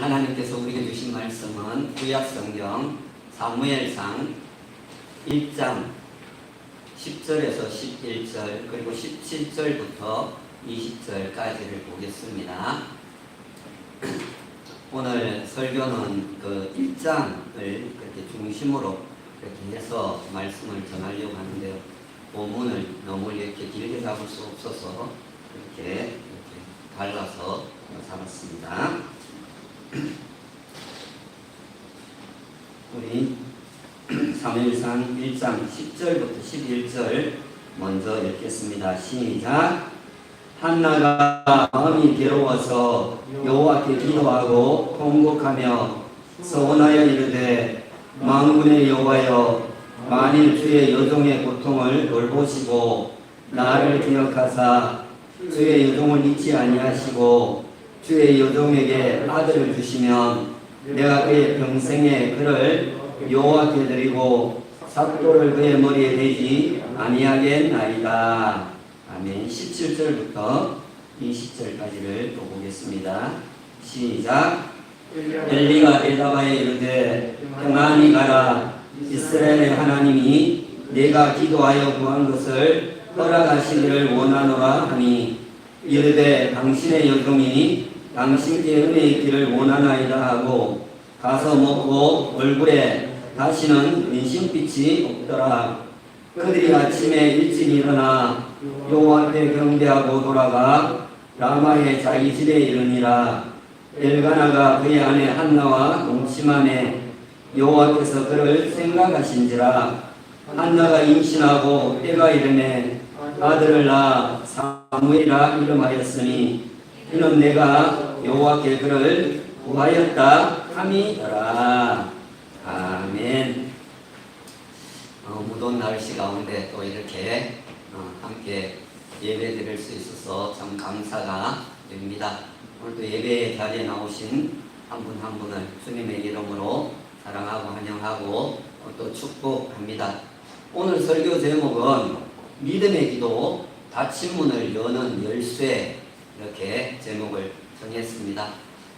하나님께서 우리에게 주신 말씀은 구약성경 사무엘상 1장 10절에서 11절 그리고 17절부터 20절까지를 보겠습니다. 오늘 설교는 그 1장을 그렇게 중심으로 이렇게 해서 말씀을 전하려고 하는데요. 본문을 너무 이렇게 길게 잡을 수 없어서 이렇게 갈라서 잡았습니다. 우리 사무엘상 1장 10절부터 11절 먼저 읽겠습니다. 시작. 한나가 마음이 괴로워서 여호와께 기도하고 통곡하며 서원하여 이르되 만군의 여호와여, 만일 주의 여종의 고통을 돌보시고 나를 기억하사 주의 여종을 잊지 아니하시고 주의 여종에게 아들을 주시면 내가 그의 평생에 그를 여호와께 드리고 삭도를 그의 머리에 대지 아니하겠나이다. 아멘. 17절부터 20절까지를 또 보겠습니다. 시작. 엘리가 대답하여 이르되 평안히 가라. 이스라엘의 하나님이 내가 기도하여 구한 것을 허락하시기를 원하노라 하니 이르되 당신의 여종이 당신께 은혜 있기를 원하나이다 하고 가서 먹고 얼굴에 다시는 근심빛이 없더라. 그들이 아침에 일찍 일어나 여호와 앞에 경배하고 돌아가 라마의 자기 집에 이르니라. 엘가나가 그의 아내 한나와 동침하매 여호와께서 그를 생각하신지라. 한나가 임신하고 때가 이르매 아들을 낳아 사무엘이라 이름하였으니 이는 내가 여호와께 그를 구하였다 함이더라. 아멘. 무더운 날씨 가운데 또 이렇게 함께 예배 드릴 수 있어서 참 감사가 됩니다. 오늘도 예배 자리에 나오신 한 분 한 분을 주님의 이름으로 사랑하고 환영하고 또 축복합니다. 오늘 설교 제목은 믿음의 기도, 닫힌 문을 여는 열쇠, 이렇게 제목을 정했습니다.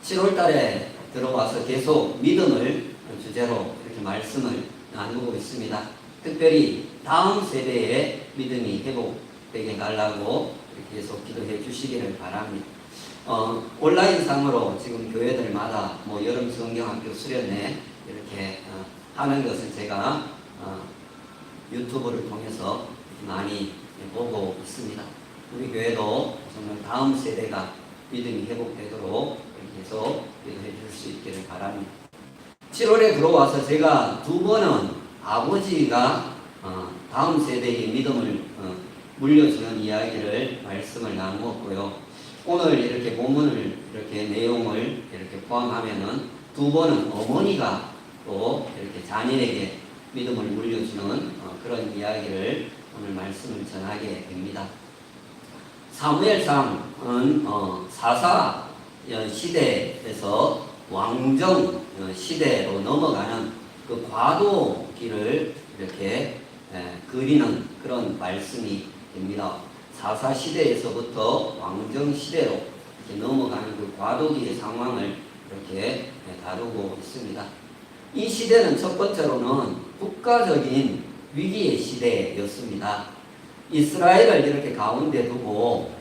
7월 달에 들어와서 계속 믿음을 주제로 이렇게 말씀을 나누고 있습니다. 특별히 다음 세대의 믿음이 회복되게 달라고 계속 기도해 주시기를 바랍니다. 온라인상으로 지금 교회들마다 여름 성경학교 수련회 이렇게 하는 것을 제가 유튜브를 통해서 많이 보고 있습니다. 우리 교회도 정말 다음 세대가 믿음이 회복되도록 계속 기도해 줄 수 있기를 바랍니다. 7월에 들어와서 제가 두 번은 아버지가 다음 세대의 믿음을 물려주는 이야기를 말씀을 나누었고요. 오늘 이렇게 본문을 이렇게 내용을 이렇게 포함하면은 두 번은 어머니가 또 이렇게 자녀에게 믿음을 물려주는 그런 이야기를 오늘 말씀을 전하게 됩니다. 사무엘상은 사사 시대에서 왕정 시대로 넘어가는 그 과도기를 이렇게 그리는 그런 말씀이 됩니다. 사사 시대에서부터 왕정 시대로 이렇게 넘어가는 그 과도기의 상황을 이렇게 다루고 있습니다. 이 시대는 첫 번째로는 국가적인 위기의 시대였습니다. 이스라엘을 이렇게 가운데 두고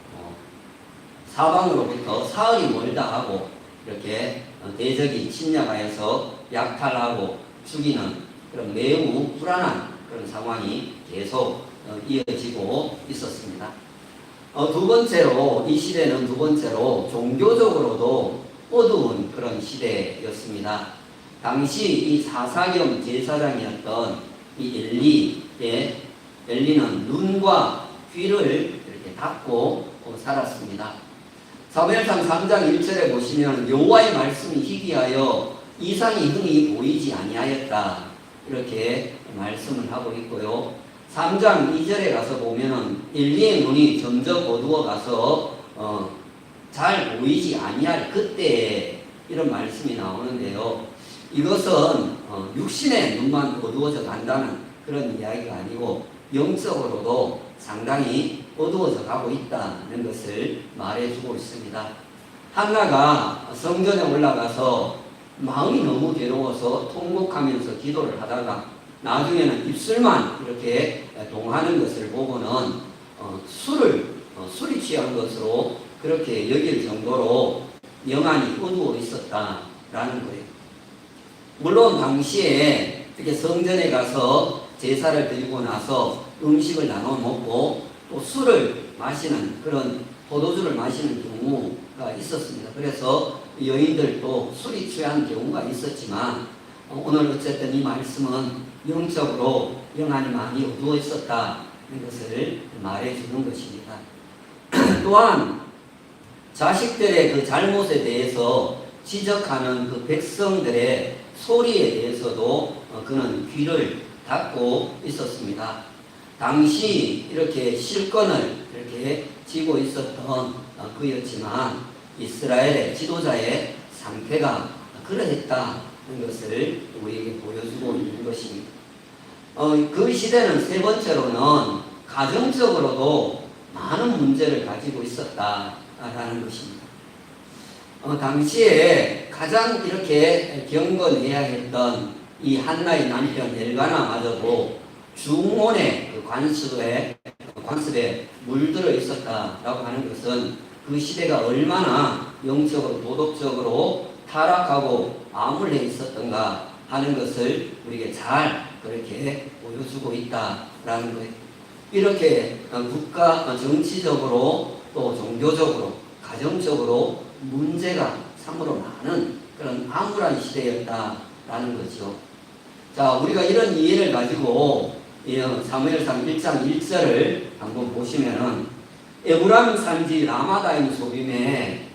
사방으로부터 사흘이 멀다 하고 이렇게 대적이 침략하여서 약탈하고 죽이는 그런 매우 불안한 그런 상황이 계속 이어지고 있었습니다. 두 번째로 이 시대는 종교적으로도 어두운 그런 시대였습니다. 당시 이 사사겸 제사장이었던 이 엘리는 눈과 귀를 이렇게 닫고 살았습니다. 사무엘상 3장 1절에 보시면 여호와의 말씀이 희귀하여 이상이 흔히 보이지 아니하였다, 이렇게 말씀을 하고 있고요. 3장 2절에 가서 보면은 엘리의 눈이 점점 어두워 가서 잘 보이지 아니할 그때, 이런 말씀이 나오는데요. 이것은 육신의 눈만 어두워져 간다는 그런 이야기가 아니고 영적으로도 상당히 어두워져 가고 있다는 것을 말해주고 있습니다. 한나가 성전에 올라가서 마음이 너무 괴로워서 통곡하면서 기도를 하다가 나중에는 입술만 이렇게 동하는 것을 보고는 술이 취한 것으로 그렇게 여길 정도로 영안이 어두워 있었다라는 거예요. 물론 당시에 이렇게 성전에 가서 제사를 드리고 나서 음식을 나눠 먹고 또 술을 마시는 그런 포도주를 마시는 경우가 있었습니다. 그래서 여인들도 술이 취한 경우가 있었지만 오늘 어쨌든 이 말씀은 영적으로 영안이 많이 어두워 있었다는 것을 말해주는 것입니다. 또한 자식들의 그 잘못에 대해서 지적하는 그 백성들의 소리에 대해서도 그는 귀를 닫고 있었습니다. 당시 이렇게 실권을 이렇게 쥐고 있었던 그였지만 이스라엘의 지도자의 상태가 그러했다는 것을 우리에게 보여주고 있는 것입니다. 그 시대는 세 번째로는 가정적으로도 많은 문제를 가지고 있었다라는 것입니다. 당시에 가장 이렇게 경건해야 했던 이 한나의 남편 엘가나마저도 중원의 그 관습에 물들어 있었다라고 하는 것은 그 시대가 얼마나 영적으로 도덕적으로 타락하고 암울해 있었던가 하는 것을 우리에게 잘 그렇게 보여주고 있다라는 거예요. 이렇게 국가 정치적으로 또 종교적으로 가정적으로 문제가 참으로 많은 그런 암울한 시대였다라는 거죠. 자, 우리가 이런 이해를 가지고 사무엘상 1장 1절을 한번 보시면은 에브라임 산지 라마다임 소빔에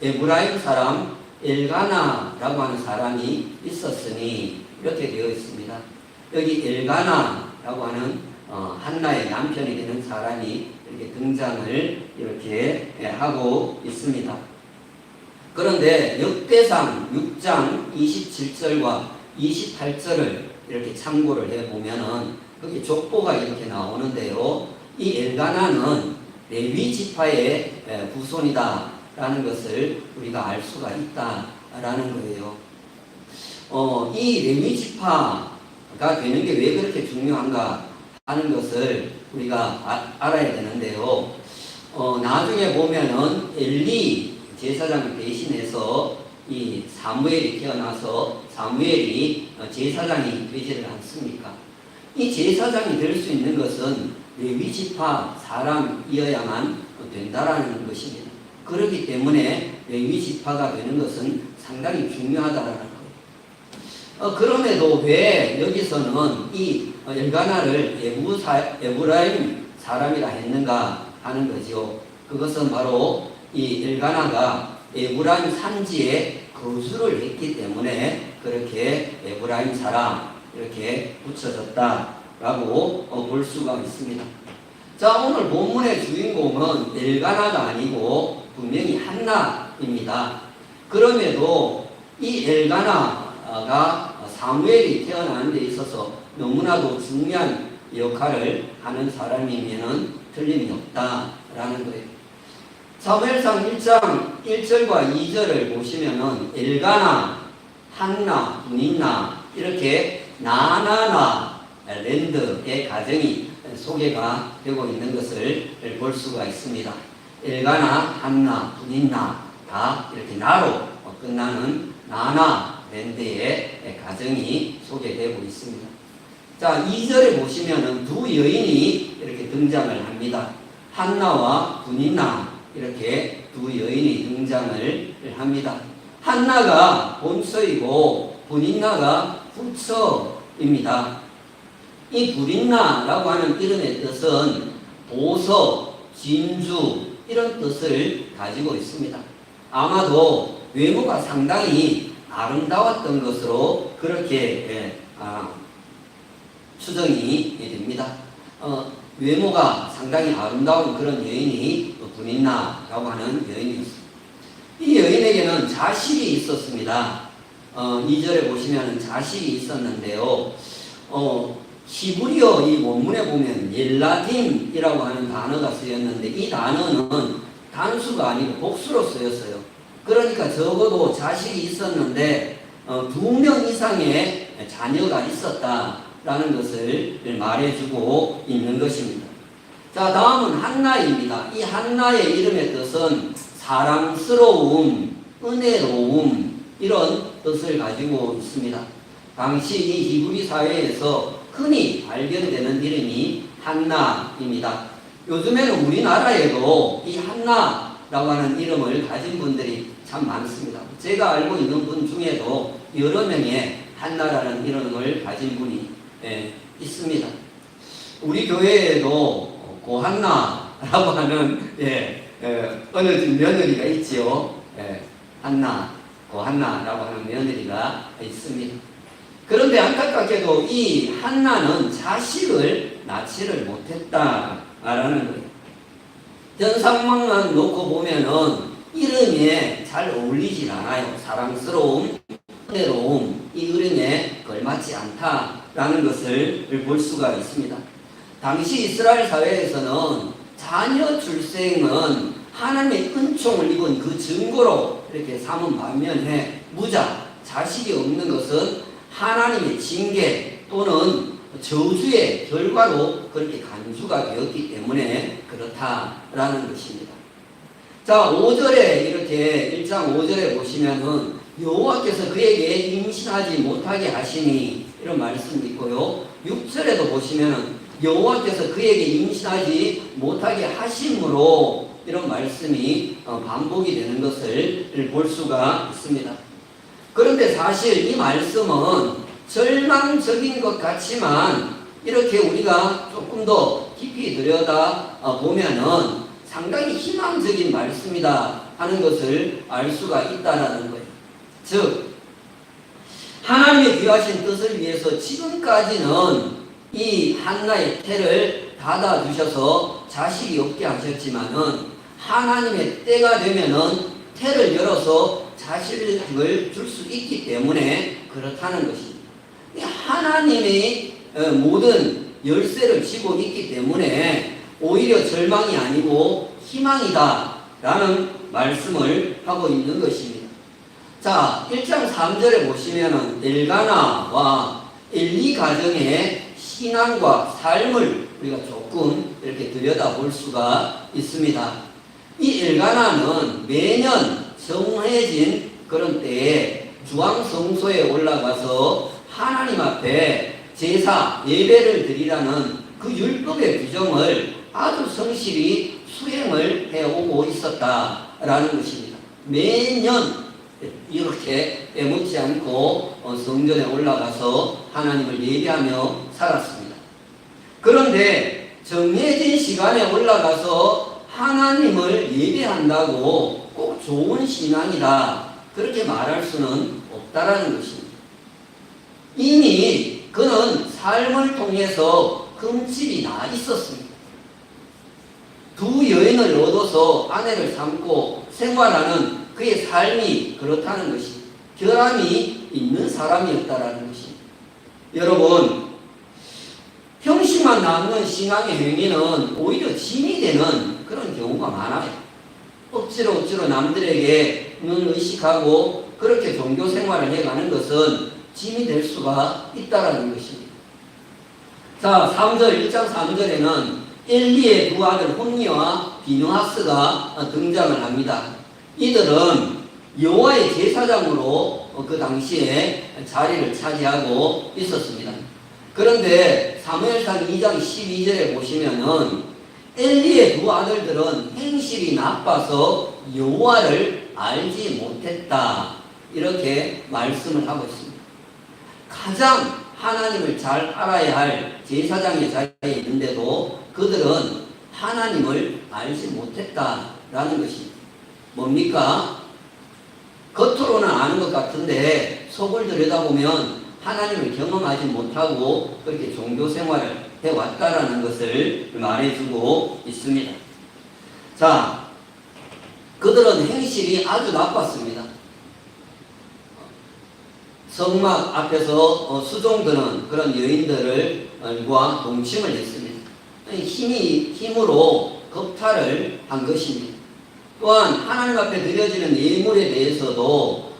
에브라임 사람 엘가나라고 하는 사람이 있었으니 이렇게 되어 있습니다. 여기 엘가나라고 하는 한나의 남편이 되는 사람이 이렇게 등장을 이렇게 하고 있습니다. 그런데 역대상 6장 27절과 28절을 이렇게 참고를 해보면은 거기 족보가 이렇게 나오는데요. 이 엘가나는 레위 지파의 후손이다라는 것을 우리가 알 수가 있다라는 거예요. 이 레위 지파가 되는 게 왜 그렇게 중요한가 하는 것을 우리가 알아야 되는데요. 나중에 보면은 엘리 제사장을 대신해서 이 사무엘이 태어나서 사무엘이 제사장이 되지를 않습니까? 이 제사장이 될 수 있는 것은 레위 지파 사람이어야만 된다라는 것입니다. 그렇기 때문에 레위 지파가 되는 것은 상당히 중요하다라는 거예요. 그럼에도 왜 여기서는 이 엘가나를 에브라임 사람이라 했는가 하는 거죠. 그것은 바로 이 엘가나가 에브라임 산지에 거주를 했기 때문에 그렇게 에브라임 사람 이렇게 붙여졌다라고 볼 수가 있습니다. 자, 오늘 본문의 주인공은 엘가나가 아니고 분명히 한나입니다. 그럼에도 이 엘가나가 사무엘이 태어나는 데 있어서 너무나도 중요한 역할을 하는 사람이면은 틀림이 없다라는 거예요. 사무엘상 1장 1절과 2절을 보시면은 엘가나, 한나, 분인나 이렇게 나나나 랜드의 가정이 소개가 되고 있는 것을 볼 수가 있습니다. 엘가나, 한나, 분인나 다 이렇게 나로 끝나는 나나 랜드의 가정이 소개되고 있습니다. 자, 2절에 보시면은 두 여인이 이렇게 등장을 합니다. 한나와 분인나 이렇게 두 여인이 등장을 합니다. 한나가 본처이고 분인나가 후처입니다. 이 분인나라고 하는 이름의 뜻은 보석, 진주 이런 뜻을 가지고 있습니다. 아마도 외모가 상당히 아름다웠던 것으로 그렇게 추정이 됩니다. 외모가 상당히 아름다운 그런 여인이 분인나라고 하는 여인이었습니다. 이 여인에게는 자식이 있었습니다. 2절에 보시면 자식이 있었는데요. 히브리어 이 원문에 보면 옐라딤이라고 하는 단어가 쓰였는데 이 단어는 단수가 아니고 복수로 쓰였어요. 그러니까 적어도 자식이 있었는데 2명 이상의 자녀가 있었다라는 것을 말해주고 있는 것입니다. 자, 다음은 한나입니다. 이 한나의 이름의 뜻은 사랑스러움, 은혜로움 이런 뜻을 가지고 있습니다. 당시 이 히브리 사회에서 흔히 발견되는 이름이 한나입니다. 요즘에는 우리나라에도 이 한나라고 하는 이름을 가진 분들이 참 많습니다. 제가 알고 있는 분 중에도 여러 명의 한나라는 이름을 가진 분이 있습니다. 우리 교회에도 고한나라고 하는 어느 며느리가 있지요. 한나, 고한나라고 하는 며느리가 있습니다. 그런데 안타깝게도 이 한나는 자식을 낳지를 못했다라는 거예요. 현상만 놓고 보면은 이름에 잘 어울리질 않아요. 사랑스러움, 은혜로움, 이 이름에 걸맞지 않다라는 것을 볼 수가 있습니다. 당시 이스라엘 사회에서는 자녀 출생은 하나님의 은총을 입은 그 증거로 이렇게 삼은 반면에 무자, 자식이 없는 것은 하나님의 징계 또는 저주의 결과로 그렇게 간주가 되었기 때문에 그렇다라는 것입니다. 자, 5절에 이렇게 1장 5절에 보시면은 여호와께서 그에게 임신하지 못하게 하시니 이런 말씀이 있고요. 6절에도 보시면은 여호와께서 그에게 임신하지 못하게 하심으로 이런 말씀이 반복이 되는 것을 볼 수가 있습니다. 그런데 사실 이 말씀은 절망적인 것 같지만 이렇게 우리가 조금 더 깊이 들여다 보면은 상당히 희망적인 말씀이다 하는 것을 알 수가 있다라는 거예요. 즉 하나님의 귀하신 뜻을 위해서 지금까지는 이 한나의 태를 닫아주셔서 자식이 없게 하셨지만은 하나님의 때가 되면은 태를 열어서 자식을 줄 수 있기 때문에 그렇다는 것입니다. 하나님이 모든 열쇠를 쥐고 있기 때문에 오히려 절망이 아니고 희망이다 라는 말씀을 하고 있는 것입니다. 자, 1장 3절에 보시면은 엘가나와 엘리 가정의 신앙과 삶을 우리가 조금 이렇게 들여다볼 수가 있습니다. 이 엘가나는 매년 정해진 그런 때에 주왕성소에 올라가서 하나님 앞에 제사, 예배를 드리라는 그 율법의 규정을 아주 성실히 수행을 해오고 있었다라는 것입니다. 매년 이렇게 빼먹지 않고 성전에 올라가서 하나님을 예배하며 살았습니다. 그런데 정해진 시간에 올라가서 하나님을 예배한다고 꼭 좋은 신앙이다 그렇게 말할 수는 없다라는 것입니다. 이미 그는 삶을 통해서 흠집이 나 있었습니다. 두 여인을 얻어서 아내를 삼고 생활하는 그의 삶이 그렇다는 것이 결함이 있는 사람이었다라는 것입니다. 여러분, 형식만 남는 신앙의 행위는 오히려 짐이 되는 그런 경우가 많아요. 억지로 남들에게 눈 의식하고 그렇게 종교 생활을 해가는 것은 짐이 될 수가 있다라는 것입니다. 자, 3절, 1장 3절에는 엘리의 두 아들 홈니와 비느하스가 등장을 합니다. 이들은 여호와의 제사장으로 그 당시에 자리를 차지하고 있었습니다. 그런데 사무엘상 2장 12절에 보시면은 엘리의 두 아들들은 행실이 나빠서 여호와를 알지 못했다 이렇게 말씀을 하고 있습니다. 가장 하나님을 잘 알아야 할 제사장의 자리에 있는데도 그들은 하나님을 알지 못했다라는 것입니다. 뭡니까? 겉으로는 아는 것 같은데 속을 들여다보면 하나님을 경험하지 못하고 그렇게 종교 생활을 해왔다라는 것을 말해주고 있습니다. 자, 그들은 행실이 아주 나빴습니다. 성막 앞에서 수종드는 그런 여인들과 동침을 했습니다. 힘으로 겁탈을 한 것입니다. 또한 하나님 앞에 드려지는 예물에 대해서도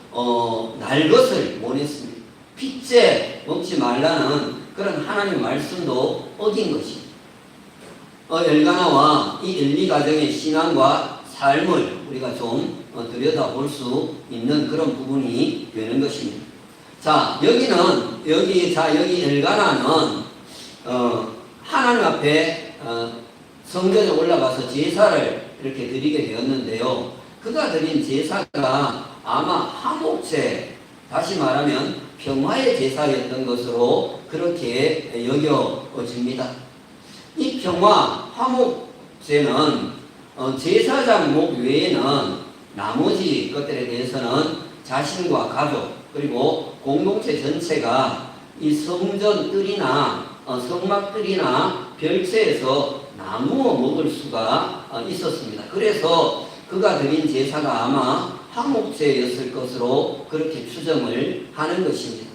날 것을 원했습니다. 핏째 먹지 말라는 그런 하나님의 말씀도 어긴 것입니다. 엘가나와 이 엘리 가정의 신앙과 삶을 우리가 좀 들여다볼 수 있는 그런 부분이 되는 것입니다. 자, 여기 엘가나는 하나님 앞에 성전에 올라가서 제사를 이렇게 드리게 되었는데요. 그가 드린 제사가 아마 화목제, 다시 말하면 평화의 제사였던 것으로 그렇게 여겨집니다. 이 평화, 화목제는 제사장 목 외에는 나머지 것들에 대해서는 자신과 가족 그리고 공동체 전체가 이 성전뜰이나 성막뜰이나 별채에서 나누어 먹을 수가 있었습니다. 그래서 그가 드린 제사가 아마 화목제였을 것으로 그렇게 추정을 하는 것입니다.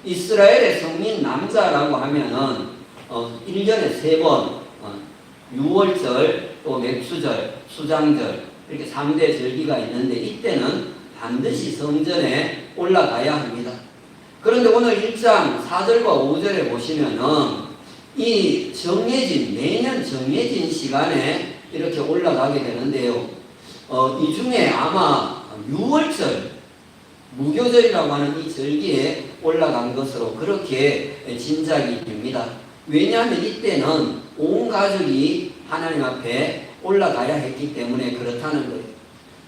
이스라엘의 성민 남자라고 하면은 1년에 3번 유월절, 또 맥수절, 수장절 이렇게 3대 절기가 있는데 이때는 반드시 성전에 올라가야 합니다. 그런데 오늘 1장 4절과 5절에 보시면은 이 매년 정해진 시간에 이렇게 올라가게 되는데요. 이 중에 아마 유월절, 무교절이라고 하는 이 절기에 올라간 것으로 그렇게 짐작이 됩니다. 왜냐하면 이때는 온 가족이 하나님 앞에 올라가야 했기 때문에 그렇다는 거예요.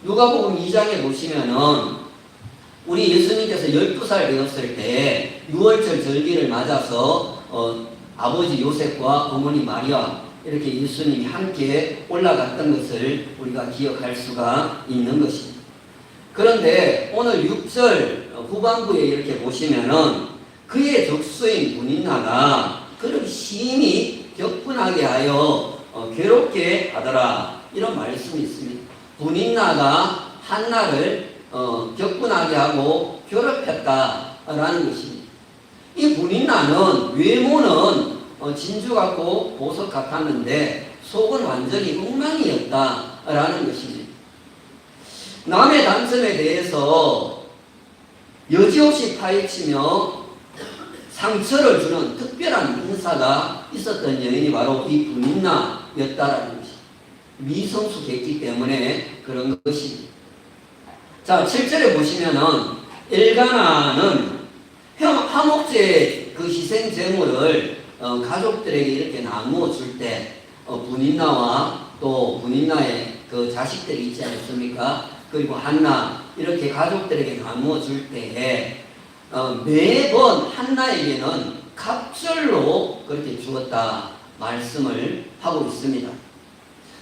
누가복음 2장에 보시면은 우리 예수님께서 12살 되었을 때 유월절 절기를 맞아서 아버지 요셉과 어머니 마리아 이렇게 예수님이 함께 올라갔던 것을 우리가 기억할 수가 있는 것입니다. 그런데 오늘 6절 후반부에 이렇게 보시면은 그의 적수인 분인나가 그를 심히 격분하게 하여 괴롭게 하더라, 이런 말씀이 있습니다. 분인나가 한나를 격분하게 하고 괴롭혔다라는 것입니다. 이 분인나는 외모는 진주 같고 보석 같았는데 속은 완전히 엉망이었다라는 것입니다. 남의 단점에 대해서 여지없이 파헤치며 상처를 주는 특별한 인사가 있었던 여인이 바로 이 분인나였다라는 것입니다. 미성숙했기 때문에 그런 것입니다. 자, 7절에 보시면은 엘가나는 화목제 그 희생 제물을 가족들에게 이렇게 나누어 줄 때 분인나와 또 분인나의 그 자식들이 있지 않습니까? 그리고 한나 이렇게 가족들에게 나누어 줄 때에 매번 한나에게는 갑절로 그렇게 주었다 말씀을 하고 있습니다.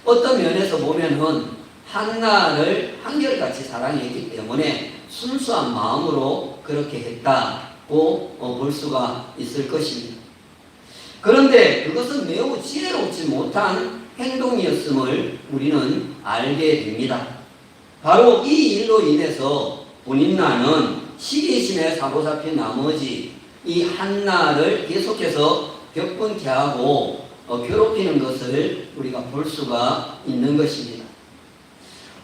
어떤 면에서 보면은 한나를 한결같이 사랑했기 때문에 순수한 마음으로 그렇게 했다고 볼 수가 있을 것입니다. 그런데 그것은 매우 지혜롭지 못한 행동이었음을 우리는 알게 됩니다. 바로 이 일로 인해서 분인나는 시기심에 사로잡힌 나머지 이 한나를 계속해서 격분케 하고 괴롭히는 것을 우리가 볼 수가 있는 것입니다.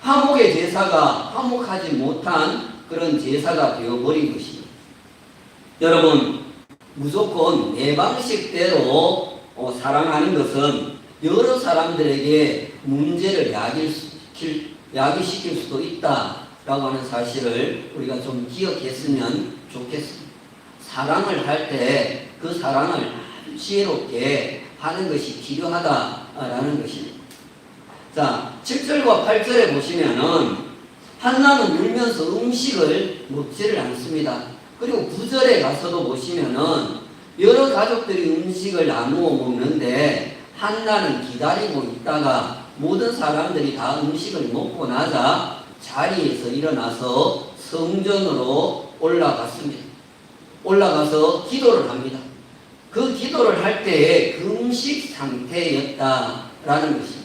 화목의 제사가 화목하지 못한 그런 제사가 되어버린 것입니다. 여러분, 무조건 내 방식대로 사랑하는 것은 여러 사람들에게 문제를 야기시킬 수도 있다라고 하는 사실을 우리가 좀 기억했으면 좋겠습니다. 사랑을 할 때 그 사랑을 아주 지혜롭게 하는 것이 필요하다라는 것입니다. 자, 7절과 8절에 보시면은 한나는 울면서 음식을 먹지를 않습니다. 그리고 9절에 가서도 보시면은 여러 가족들이 음식을 나누어 먹는데 한나는 기다리고 있다가 모든 사람들이 다 음식을 먹고 나자 자리에서 일어나서 성전으로 올라갔습니다. 올라가서 기도를 합니다. 그 기도를 할 때에 금식 상태였다라는 것입니다.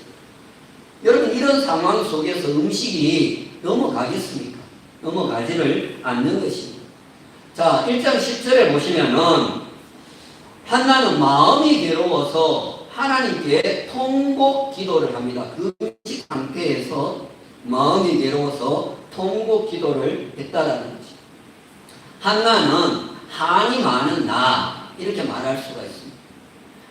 여러분, 이런 상황 속에서 음식이 넘어가겠습니까? 넘어가지를 않는 것입니다. 자, 1장 10절에 보시면은 한나는 마음이 괴로워서 하나님께 통곡 기도를 합니다. 금식 상태에서 마음이 괴로워서 통곡 기도를 했다라는 거지. 한나는 한이 많은 나 이렇게 말할 수가 있습니다.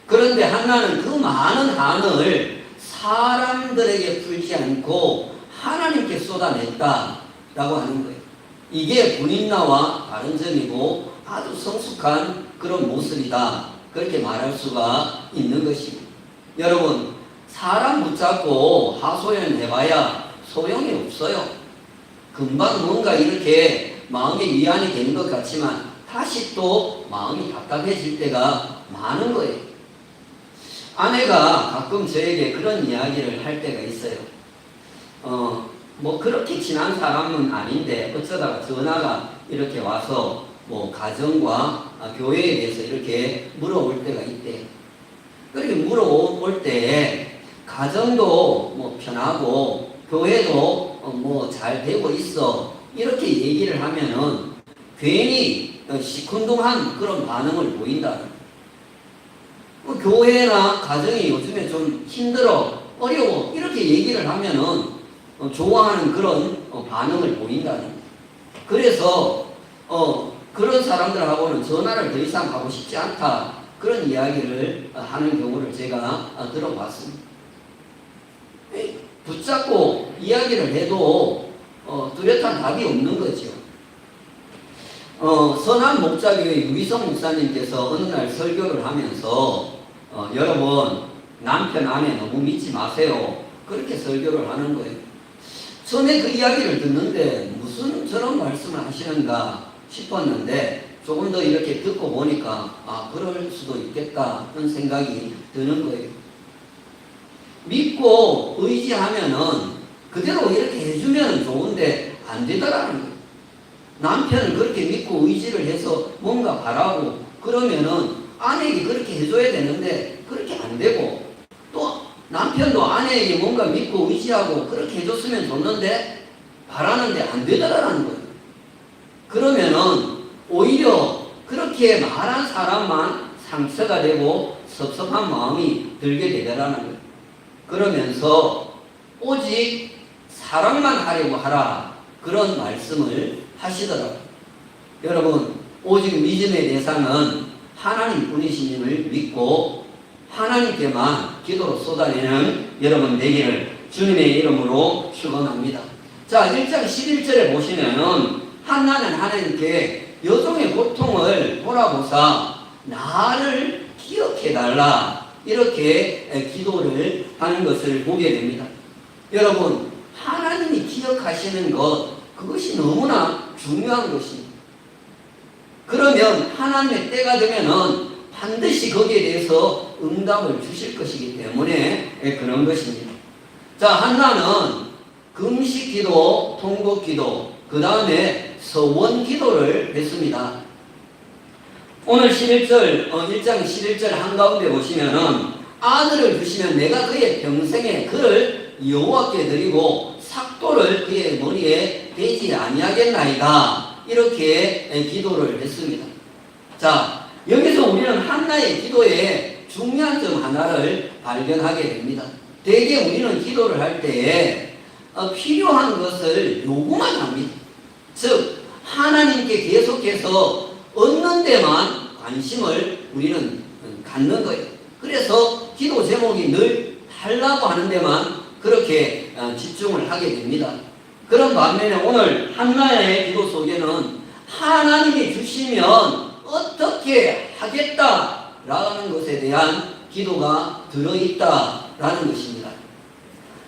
그런데 한나는 그 많은 한을 사람들에게 풀지 않고 하나님께 쏟아냈다라고 하는 거예요. 이게 군인나와 다른 점이고 아주 성숙한 그런 모습이다. 그렇게 말할 수가 있는 것입니다. 여러분, 사람 붙잡고 하소연해봐야 소용이 없어요. 금방 뭔가 이렇게 마음의 위안이 되는 것 같지만 다시 또 마음이 답답해질 때가 많은 거예요. 아내가 가끔 저에게 그런 이야기를 할 때가 있어요. 뭐 그렇게 친한 사람은 아닌데 어쩌다가 전화가 이렇게 와서 뭐 가정과 교회에 대해서 이렇게 물어볼 때가 있대요. 그렇게 물어볼 때 가정도 뭐 편하고 교회도 뭐 잘 되고 있어 이렇게 얘기를 하면은 괜히 시큰둥한 그런 반응을 보인다. 교회나 가정이 요즘에 좀 힘들어 어려워 이렇게 얘기를 하면은 좋아하는 그런 반응을 보인다는. 그래서 그런 사람들하고는 전화를 더 이상 하고 싶지 않다 그런 이야기를 하는 경우를 제가 들어봤습니다. 붙잡고 이야기를 해도 뚜렷한 답이 없는 거죠. 선한 목자교회 유기성 목사님께서 어느 날 설교를 하면서 여러분 남편 아내 너무 믿지 마세요 그렇게 설교를 하는 거예요. 처음에 그 이야기를 듣는데 무슨 저런 말씀을 하시는가 싶었는데 조금 더 이렇게 듣고 보니까 그럴 수도 있겠다 그런 생각이 드는 거예요. 믿고 의지하면은 그대로 이렇게 해주면 좋은데 안 되더라는 거예요. 남편을 그렇게 믿고 의지를 해서 뭔가 바라고 그러면은 아내에게 그렇게 해줘야 되는데 그렇게 안 되고 또 남편도 아내에게 뭔가 믿고 의지하고 그렇게 해줬으면 좋는데 바라는데 안 되더라는 거예요. 그러면은 오히려 그렇게 말한 사람만 상처가 되고 섭섭한 마음이 들게 되더라는 거예요. 그러면서 오직 사랑만 하려고 하라 그런 말씀을 하시더라고요. 여러분, 오직 믿음의 대상은 하나님 뿐이심을 믿고 하나님께만 기도로 쏟아내는 여러분 되기를 주님의 이름으로 축원합니다. 자, 1장 11절에 보시면은 한나는 하나님께 여종의 고통을 돌아보사 나를 기억해달라 이렇게 기도를 하는 것을 보게 됩니다. 여러분, 하나님이 기억하시는 것 그것이 너무나 중요한 것입니다. 그러면 하나님의 때가 되면은 반드시 거기에 대해서 응답을 주실 것이기 때문에 그런 것입니다. 자, 한나는 금식 기도, 통곡 기도, 그 다음에 서원 기도를 했습니다. 오늘 11절, 1장 11절 한가운데 보시면은 아들을 주시면 내가 그의 평생에 그를 여호와께 드리고 삭도를 그의 머리에 대지 아니하겠나이다. 이렇게 기도를 했습니다. 자, 여기서 우리는 한나의 기도에 중요한 점 하나를 발견하게 됩니다. 대개 우리는 기도를 할 때에 필요한 것을 요구만 합니다. 즉 하나님께 계속해서 얻는 데만 관심을 우리는 갖는 거예요. 그래서 기도 제목이 늘 달라고 하는 데만 그렇게 집중을 하게 됩니다. 그런 반면에 오늘 한나의 기도 속에는 하나님이 주시면 어떻게 하겠다라는 것에 대한 기도가 들어있다라는 것입니다.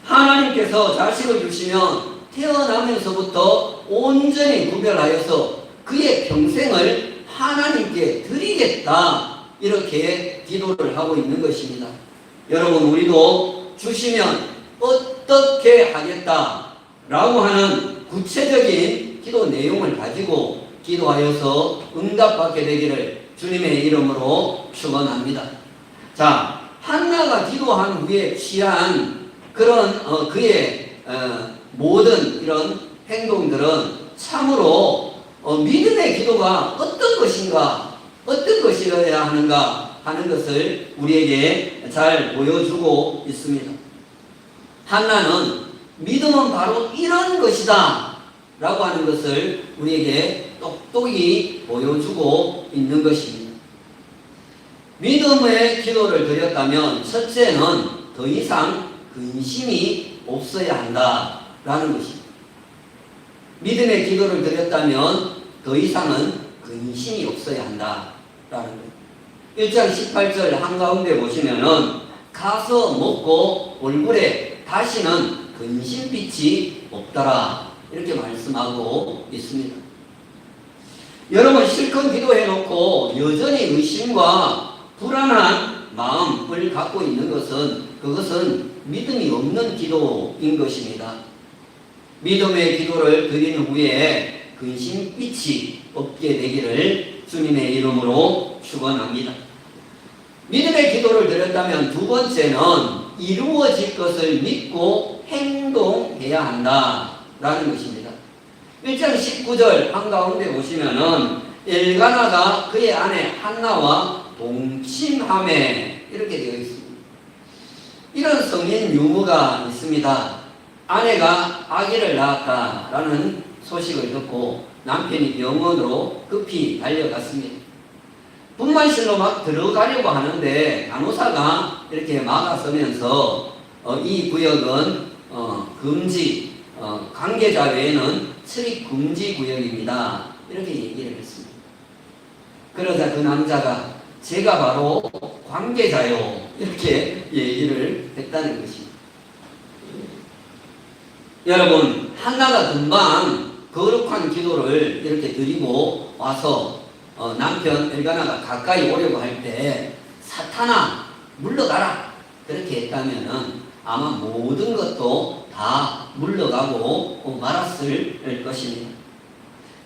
하나님께서 자식을 주시면 태어나면서부터 온전히 구별하여서 그의 평생을 하나님께 드리겠다 이렇게 기도를 하고 있는 것입니다. 여러분, 우리도 주시면 어떻게 하겠다라고 하는 구체적인 기도 내용을 가지고 기도하여서 응답받게 되기를 주님의 이름으로 축원합니다. 자, 한나가 기도한 후에 취한 그런 그의 모든 이런 행동들은 참으로 믿음의 기도가 어떤 것인가, 어떤 것이어야 하는가 하는 것을 우리에게 잘 보여주고 있습니다. 한나는 믿음은 바로 이런 것이다 라고 하는 것을 우리에게 똑똑히 보여주고 있는 것입니다. 믿음의 기도를 드렸다면 첫째는 더 이상 근심이 없어야 한다 라는 것입니다. 믿음의 기도를 드렸다면 더 이상은 근심이 없어야 한다 라는 거예요. 1장 18절 한가운데 보시면은 가서 먹고 얼굴에 다시는 근심빛이 없더라 이렇게 말씀하고 있습니다. 여러분 실컷 기도해놓고 여전히 의심과 불안한 마음을 갖고 있는 그것은 믿음이 없는 기도인 것입니다. 믿음의 기도를 드린 후에 근심빛이 없게 되기를 주님의 이름으로 축원합니다. 믿음의 기도를 드렸다면 두 번째는 이루어질 것을 믿고 행동해야 한다라는 것입니다. 1장 19절 한가운데 보시면은 엘가나가 그의 아내 한나와 동침하매 이렇게 되어 있습니다. 이런 성인 유무가 있습니다. 아내가 아기를 낳았다라는 소식을 듣고 남편이 병원으로 급히 달려갔습니다. 분만실로 막 들어가려고 하는데 간호사가 이렇게 막아서면서 이 구역은 금지, 관계자 외에는 출입 금지 구역입니다. 이렇게 얘기를 했습니다. 그러자 그 남자가 제가 바로 관계자요 이렇게 얘기를 했다는 것입니다. 여러분 한나가 금방 거룩한 기도를 이렇게 드리고 와서 남편 엘가나가 가까이 오려고 할 때 사탄아 물러가라 그렇게 했다면은 아마 모든 것도 다 물러가고 말았을 것입니다.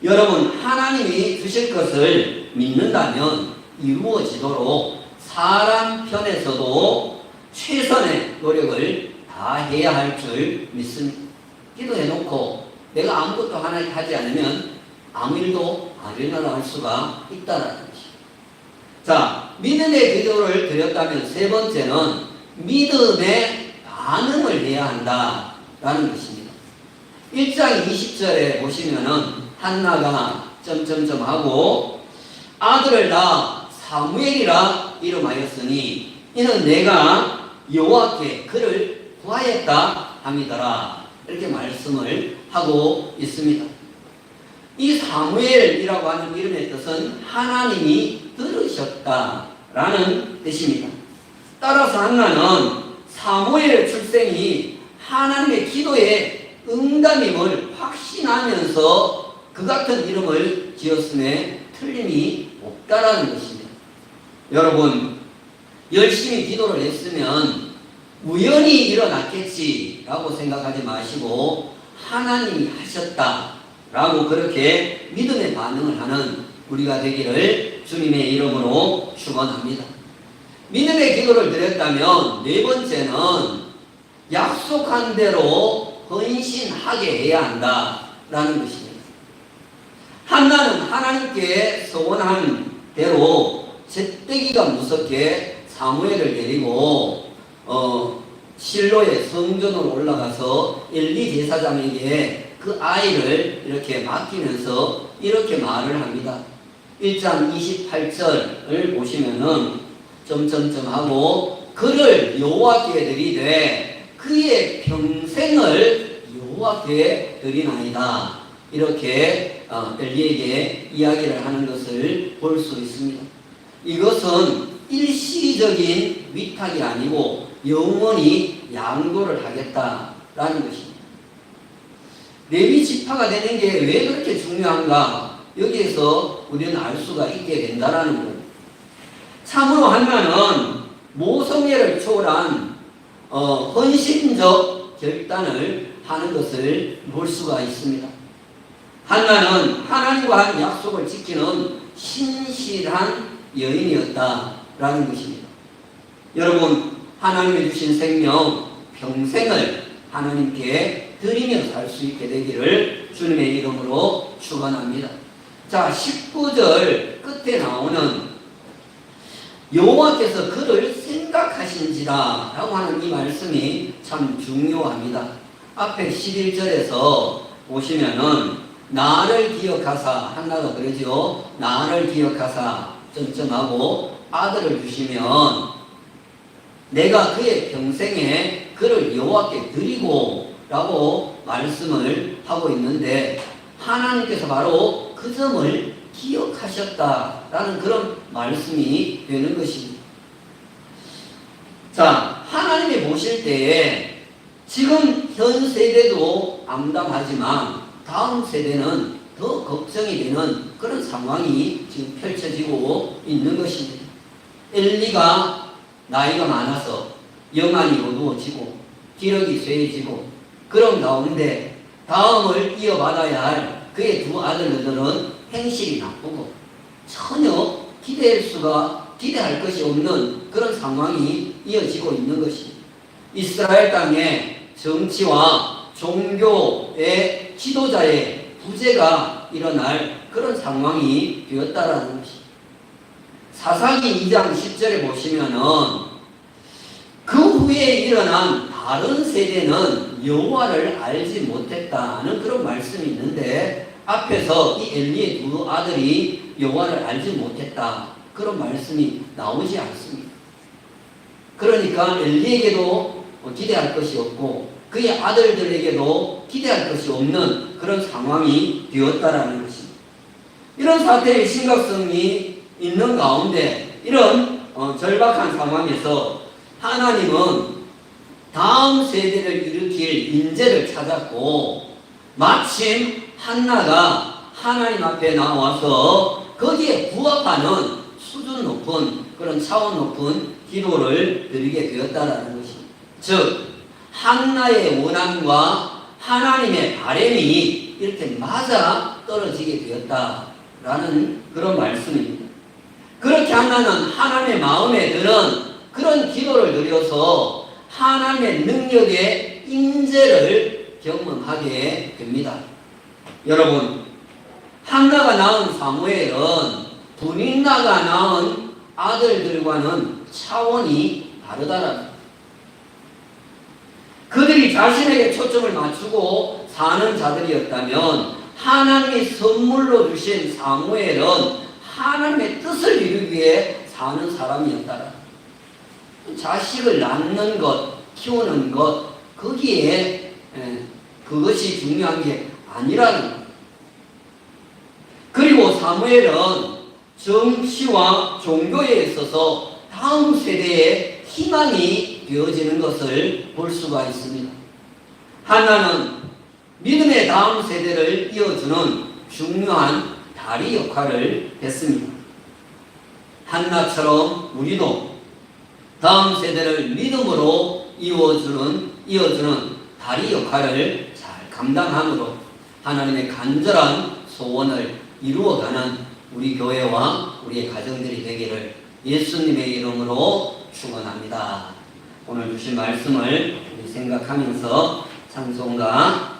여러분 하나님이 주실 것을 믿는다면 이루어지도록 사람 편에서도 최선의 노력을 다해야 할 줄 믿습니다. 기도해놓고 내가 아무것도 하지 않으면 아무 일도 안 일어날 수가 있다는 것입니다. 자, 믿음의 기도를 드렸다면 세 번째는 믿음의 반응을 해야 한다라는 것입니다. 1장 20절에 보시면은 한나가 점점점 하고 아들을 낳아 사무엘이라 이름하였으니 이는 내가 여호와께 그를 구하였다 함이더라 이렇게 말씀을 하고 있습니다. 이 사무엘이라고 하는 이름의 뜻은 하나님이 들으셨다라는 뜻입니다. 따라서 한나는 사무엘의 출생이 하나님의 기도에 응답임을 확신하면서 그 같은 이름을 지었음에 틀림이 없다라는 것입니다. 여러분 열심히 기도를 했으면 우연히 일어났겠지라고 생각하지 마시고 하나님이 하셨다라고 그렇게 믿음의 반응을 하는 우리가 되기를 주님의 이름으로 축원합니다. 믿음의 기도를 드렸다면 네 번째는 약속한 대로 헌신하게 해야 한다라는 것입니다. 한나는 하나님께 소원한 대로 제때기가 무섭게 사무엘을 데리고 실로의 성전으로 올라가서 엘리 제사장에게 그 아이를 이렇게 맡기면서 이렇게 말을 합니다. 1장 28절을 보시면은 점점점 하고 그를 여호와께 드리되 그의 평생을 여호와께 드리나이다. 이렇게 엘리에게 이야기를 하는 것을 볼 수 있습니다. 이것은 일시적인 위탁이 아니고 영원히 양도를 하겠다라는 것입니다. 레위 지파가 되는 게 왜 그렇게 중요한가? 여기에서 우리는 알 수가 있게 된다라는 거예요. 참으로 한나는 모성애를 초월한 헌신적 결단을 하는 것을 볼 수가 있습니다. 한나는 하나님과 한 약속을 지키는 신실한 여인이었다라는 것입니다. 여러분 하나님이 주신 생명 평생을 하나님께 드리며 살 수 있게 되기를 주님의 이름으로 축원합니다. 자 19절 끝에 나오는 여호와께서 그를 생각하신지라 라고 하는 이 말씀이 참 중요합니다. 앞에 11절에서 보시면은 나를 기억하사, 한나가 그러지요. 나를 기억하사 점점하고 아들을 주시면 내가 그의 평생에 그를 여호와께 드리고 라고 말씀을 하고 있는데, 하나님께서 바로 그 점을 기억하셨다라는 그런 말씀이 되는 것입니다. 자, 하나님이 보실 때에 지금 현 세대도 암담하지만 다음 세대는 더 걱정이 되는 그런 상황이 지금 펼쳐지고 있는 것입니다. 엘리가 나이가 많아서 영안이 어두워지고 기력이 쇠해지고 그런 가운데 다음을 이어받아야 할 그의 두 아들들은 행실이 나쁘고 전혀 기대할 것이 없는 그런 상황이 이어지고 있는 것입니다. 이스라엘 땅에 정치와 종교의 지도자의 부재가 일어날 그런 상황이 되었다라는 것입니다. 사사기 2장 10절에 보시면은 그 후에 일어난 다른 세대는 여호와를 알지 못했다는 그런 말씀이 있는데, 앞에서 이 엘리의 두 아들이 여호와를 알지 못했다 그런 말씀이 나오지 않습니다. 그러니까 엘리에게도 기대할 것이 없고 그의 아들들에게도 기대할 것이 없는 그런 상황이 되었다라는 것입니다. 이런 사태의 심각성이 있는 가운데 이런 절박한 상황에서 하나님은 다음 세대를 일으킬 인재를 찾았고, 마침 한나가 하나님 앞에 나와서 거기에 부합하는 수준 높은 그런 차원 높은 기도를 드리게 되었다라는 것입니다. 즉 한나의 원함과 하나님의 바람이 이렇게 맞아 떨어지게 되었다라는 그런 말씀입니다. 그렇게 한나는 하나님의 마음에 드는 그런 기도를 드려서 하나님의 능력의 임재를 경험하게 됩니다. 여러분, 한나가 낳은 사무엘은 분인나가 낳은 아들들과는 차원이 다르다라는, 그들이 자신에게 초점을 맞추고 사는 자들이었다면 하나님이 선물로 주신 사무엘은 하나님의 뜻을 이루기 위해 사는 사람이었다라. 자식을 낳는 것, 키우는 것, 거기에 그것이 중요한 게 아니라는 것. 그리고 사무엘은 정치와 종교에 있어서 다음 세대의 희망이 되어지는 것을 볼 수가 있습니다. 한나는 믿음의 다음 세대를 이어주는 중요한 다리 역할을 했습니다. 한나처럼 우리도 다음 세대를 믿음으로 이어주는 다리 역할을 잘 감당함으로 하나님의 간절한 소원을 이루어가는 우리 교회와 우리의 가정들이 되기를 예수님의 이름으로 축원합니다. 오늘 주신 말씀을 우리 생각하면서 찬송가